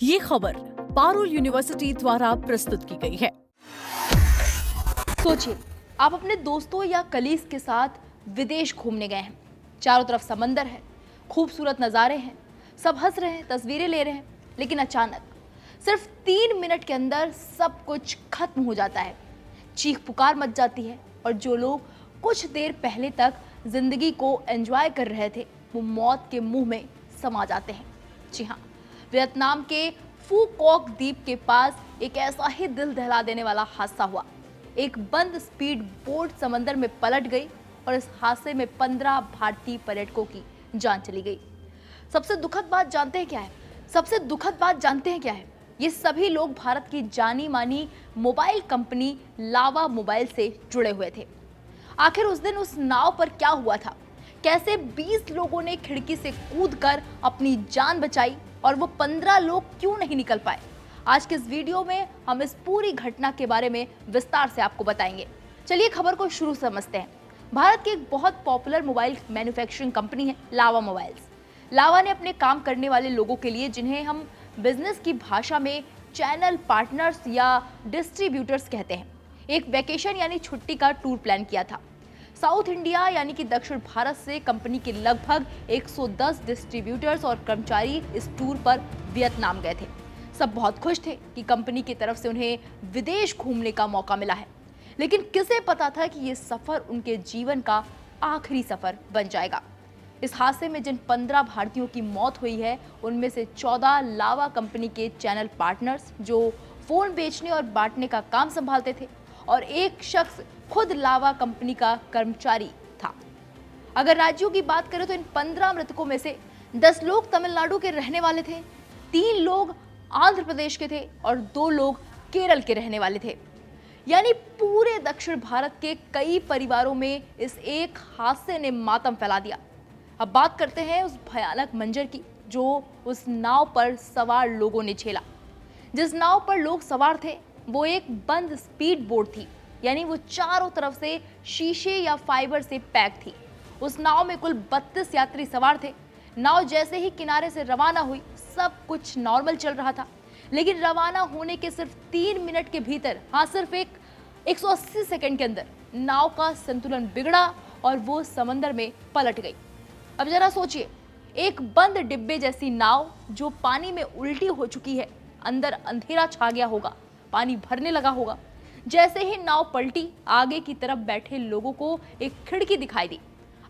ये खबर पारुल यूनिवर्सिटी द्वारा प्रस्तुत की गई है। सोचिए, आप अपने दोस्तों या कलीग्स के साथ विदेश घूमने गए हैं। चारों तरफ समंदर है, खूबसूरत नज़ारे हैं, सब हंस रहे हैं, तस्वीरें ले रहे हैं, लेकिन अचानक सिर्फ 3 मिनट के अंदर सब कुछ खत्म हो जाता है। चीख पुकार मच जाती है और जो लोग कुछ देर पहले तक जिंदगी को एंजॉय कर रहे थे, वो मौत के मुंह में समा जाते हैं। जी हाँ, वियतनाम के फू कोक द्वीप के पास एक ऐसा ही दिल दहला देने वाला हादसा हुआ। एक बंद स्पीड बोट समंदर में पलट गई और इस हादसे में 15 भारतीय पर्यटकों की जान चली गई। सबसे दुखद बात जानते हैं क्या है? ये सभी लोग भारत की जानी मानी मोबाइल कंपनी लावा मोबाइल से जुड़े हुए थे। आखिर उस दिन उस नाव पर क्या हुआ था? कैसे 20 लोगों ने खिड़की से कूदकर अपनी जान बचाई और वो 15 लोग क्यों नहीं निकल पाए? आज के इस वीडियो में हम इस पूरी घटना के बारे में विस्तार से आपको बताएंगे। चलिए खबर को शुरू से समझते हैं। भारत की एक बहुत पॉपुलर मोबाइल मैन्युफैक्चरिंग कंपनी है लावा मोबाइल्स। लावा ने अपने काम करने वाले लोगों के लिए, जिन्हें हम बिजनेस की भाषा में चैनल पार्टनर्स या डिस्ट्रीब्यूटर्स कहते हैं, एक वेकेशन यानी छुट्टी का टूर प्लान किया था। साउथ इंडिया यानी कि दक्षिण भारत से कंपनी के लगभग 110 डिस्ट्रीब्यूटर्स और कर्मचारी इस टूर पर वियतनाम गए थे। सब बहुत खुश थे कि कंपनी की तरफ से उन्हें विदेश घूमने का मौका मिला है, लेकिन किसे पता था कि ये सफर उनके जीवन का आखिरी सफर बन जाएगा। इस हादसे में जिन 15 भारतीयों की मौत हुई है, उनमें से 14 लावा कंपनी के चैनल पार्टनर्स जो फोन बेचने और बांटने का काम संभालते थे, और एक शख्स खुद लावा कंपनी का कर्मचारी था। अगर राज्यों की बात करें तो इन 15 मृतकों में से 10 लोग तमिलनाडु के रहने वाले थे, 3 लोग आंध्र प्रदेश के थे और 2 लोग केरल के रहने वाले थे। यानी पूरे दक्षिण भारत के कई परिवारों में इस एक हादसे ने मातम फैला दिया। अब बात करते हैं उस भयानक मंजर की जो उस नाव पर सवार लोगों ने झेला। जिस नाव पर लोग सवार थे वो एक बंद स्पीड बोट थी, यानी वो चारों तरफ से शीशे या फाइबर से पैक थी। उस नाव में कुल 32 यात्री सवार थे। नाव जैसे ही किनारे से रवाना हुई, सब कुछ नॉर्मल चल रहा था, लेकिन रवाना होने के सिर्फ 3 मिनट के भीतर, हाँ सिर्फ 180 सेकंड के अंदर नाव का संतुलन बिगड़ा और वो समंदर में पलट गई। अब जरा सोचिए, एक बंद डिब्बे जैसी नाव जो पानी में उल्टी हो चुकी है, अंदर अंधेरा छा गया होगा, पानी भरने लगा होगा। जैसे ही नाव पलटी, आगे की तरफ बैठे लोगों को एक खिड़की दिखाई दी।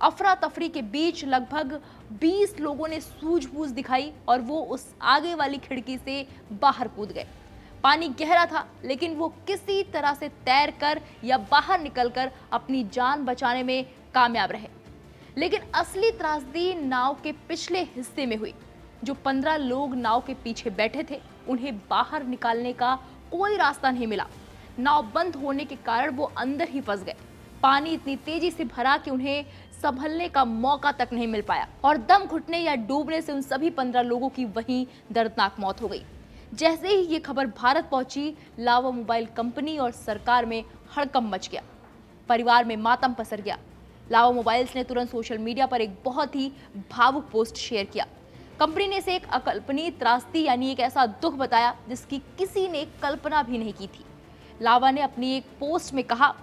अफरा तफरी के बीच लगभग 20 लोगों ने सूझबूझ दिखाई और वो उस आगे वाली खिड़की से बाहर कूद गए। पानी गहरा था, लेकिन वो किसी तरह से तैरकर या बाहर निकलकर अपनी जान बचाने में कामयाब रहे। लेकिन असली त्रासदी नाव के पिछले हिस्से में हुई। जो 15 लोग नाव के पीछे बैठे थे, उन्हें बाहर निकालने का कोई रास्ता नहीं मिला। नाव बंद होने के कारण वो अंदर ही फंस गए। पानी इतनी तेजी से भरा कि उन्हें संभलने का मौका तक नहीं मिल पाया और दम घुटने या डूबने से उन सभी 15 लोगों की वहीं दर्दनाक मौत हो गई। जैसे ही ये खबर भारत पहुंची, लावा मोबाइल कंपनी और सरकार में हड़कंप मच गया। परिवार में मातम पसर गया। लावा मोबाइल्स ने तुरंत सोशल मीडिया पर एक बहुत ही भावुक पोस्ट शेयर किया। कंपनी ने इसे एक अकल्पनीय त्रासदी यानी एक ऐसा दुख बताया जिसकी किसी ने कल्पना भी नहीं की थी। लावा ने अपनी एक पोस्ट में कहा,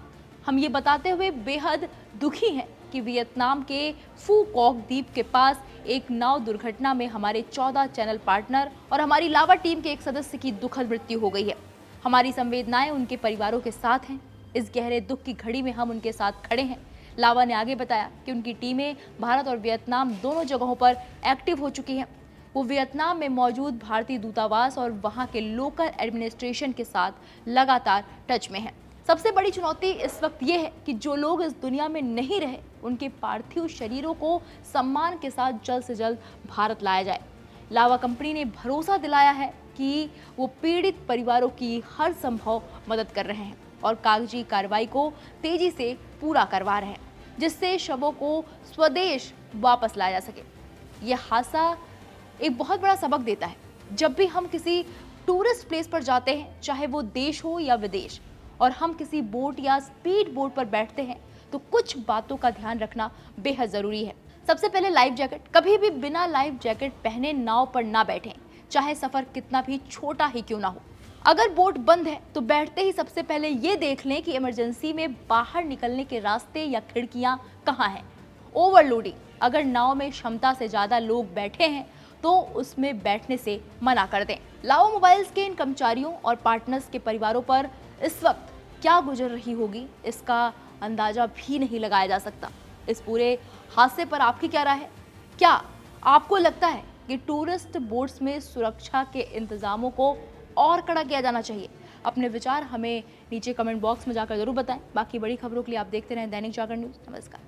हम ये बताते हुए बेहद दुखी हैं कि वियतनाम के फू कोक द्वीप के पास एक नाव दुर्घटना में हमारे 14 चैनल पार्टनर और हमारी लावा टीम के एक सदस्य की दुखद मृत्यु हो गई है। हमारी संवेदनाएं उनके परिवारों के साथ हैं। इस गहरे दुख की घड़ी में हम उनके साथ खड़े हैं। लावा ने आगे बताया कि उनकी टीमें भारत और वियतनाम दोनों जगहों पर एक्टिव हो चुकी हैं। वो वियतनाम में मौजूद भारतीय दूतावास और वहां के लोकल एडमिनिस्ट्रेशन के साथ लगातार टच में हैं। सबसे बड़ी चुनौती इस वक्त ये है कि जो लोग इस दुनिया में नहीं रहे, उनके पार्थिव शरीरों को सम्मान के साथ जल्द से जल्द भारत लाया जाए। लावा कंपनी ने भरोसा दिलाया है कि वो पीड़ित परिवारों की हर संभव मदद कर रहे हैं और कागजी कार्रवाई को तेजी से पूरा करवा रहे हैं, जिससे शवों को स्वदेश वापस लाया जा सके। यह हादसा एक बहुत बड़ा सबक देता है। जब भी हम किसी टूरिस्ट प्लेस पर जाते हैं, चाहे वो देश हो या विदेश, और हम किसी बोट या स्पीड बोट पर बैठते हैं, तो कुछ बातों का ध्यान रखना बेहद जरूरी है। सबसे पहले लाइफ जैकेट। कभी भी बिना लाइफ जैकेट पहने नाव पर ना बैठें। चाहे सफर कितना भी छोटा ही क्यों ना हो। अगर बोट बंद है तो बैठते ही सबसे पहले ये देख लें कि इमरजेंसी में बाहर निकलने के रास्ते या खिड़कियां कहाँ हैं। ओवरलोडिंग, अगर नाव में क्षमता से ज़्यादा लोग बैठे हैं तो उसमें बैठने से मना कर दें। लावा मोबाइल्स के इन कर्मचारियों और पार्टनर्स के परिवारों पर इस वक्त क्या गुजर रही होगी, इसका अंदाजा भी नहीं लगाया जा सकता। इस पूरे हादसे पर आपकी क्या राय है? क्या आपको लगता है कि टूरिस्ट बोट्स में सुरक्षा के इंतजामों को और कड़ा किया जाना चाहिए? अपने विचार हमें नीचे कमेंट बॉक्स में जाकर जरूर बताएं। बाकी बड़ी खबरों के लिए आप देखते रहें दैनिक जागरण न्यूज़। नमस्कार।